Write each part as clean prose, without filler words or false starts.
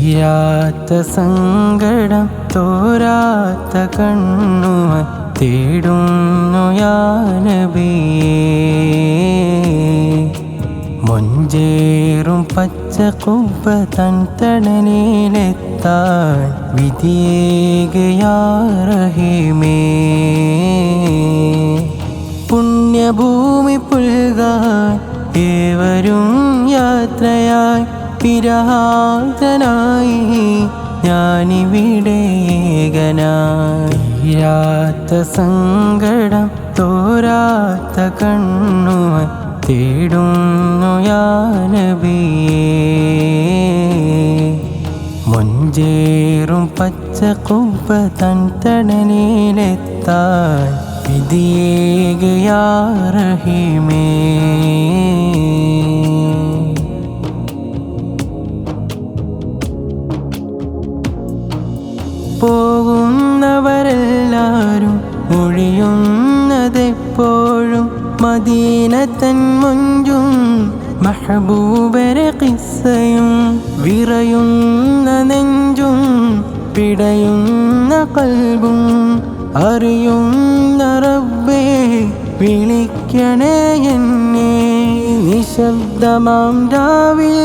തീരാത്ത സങ്കടം തോരാത്ത കണ്ണുമായി തേടുന്നു യാ നബിയേ. മൊഞ്ചേറും പച്ച കുബ്ബ തൻ തണലിലെത്താൻ വിധിയേക് യാ റഹീമേ. പുണ്യഭൂമി പുൽകാൻ ഏവരും യാത്രയായി വിരഹാന്തനായി ഞാനിവിടെ ഏകനായി. തീരാത്ത സങ്കടം തോരാത്ത കണ്ണുമായി തേടുന്നു യാ നബിയേ. മൊഞ്ചേറും പച്ച കുബ്ബ തൻ തണലിലെത്താൻ വിധിയേക് യാ റഹീമേ. പോകുന്നവരെല്ലാരും ഒഴിയുന്നതെപ്പോഴും മദീനത്തൻ മൊഞ്ചും മഹബൂബരെ ഖിസ്സയും വിറയുന്ന നെഞ്ചും പിടയുന്ന കൽബും അറിയുന്ന റബ്ബേ വിളിക്കണേ എന്നെ. നിശബ്ദമാം രാവിൽ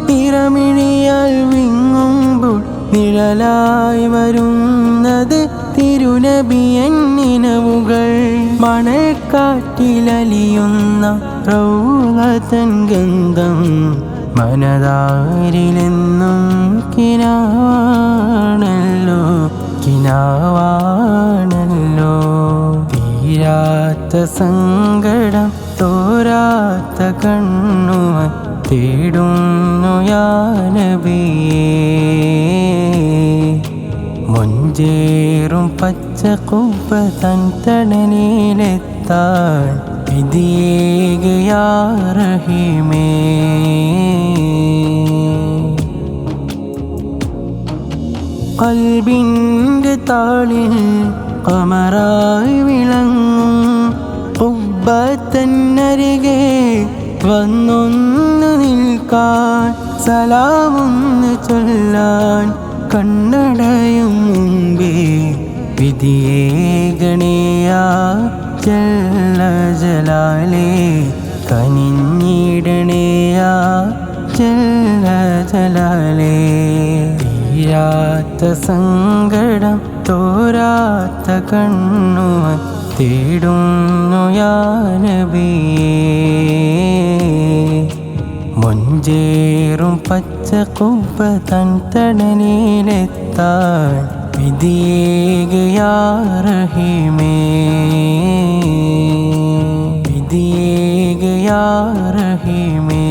തിരമിഴിയാൽ വിങ്ങുമ്പോൾ നിഴലായി വരുന്നത് തിരുനബിയൻ നിനവുകൾ. മണൽക്കാറ്റിലലിയുന്ന റൗളതൻ ഗന്ധം മനതാരിലെന്നും കിനാവാണല്ലോ കിനാവാണല്ലോ. തീരാത്ത സങ്കടം തോരാത്ത കണ്ണുമായി തേടുന്നു യാ നബിയേ. മൊഞ്ചേറും പച്ച കുബ്ബ തൻ തണലിലെത്താൻ വിധിയേക് യാ റഹീമേ. ഖൽബിൻ്റെ താളിൽ ഖമറായി വിളങ്ങും ഖുബ്ബത്തന്നരികെ വന്നൊന്നു നിൽക്കാൻ സലാമൊന്ന് ചൊല്ലാൻ കണ്ണടയും മുമ്പേ വിധിയേകണേ യാ ജല്ല ജലാലേ. കനിഞ്ഞിടണേ യാ ജല്ല ജലാലേ. തീരാത്ത സങ്കടം തോരാത്ത കണ്ണുമായി തേടുന്നു യാ നബിയേ. മൊഞ്ചേറും പച്ച കുബ്ബ തൻ തണലിലെത്താൻ വിധിയേക് യാ റഹീമേ. വിധിയേക് യാ റഹീമേ.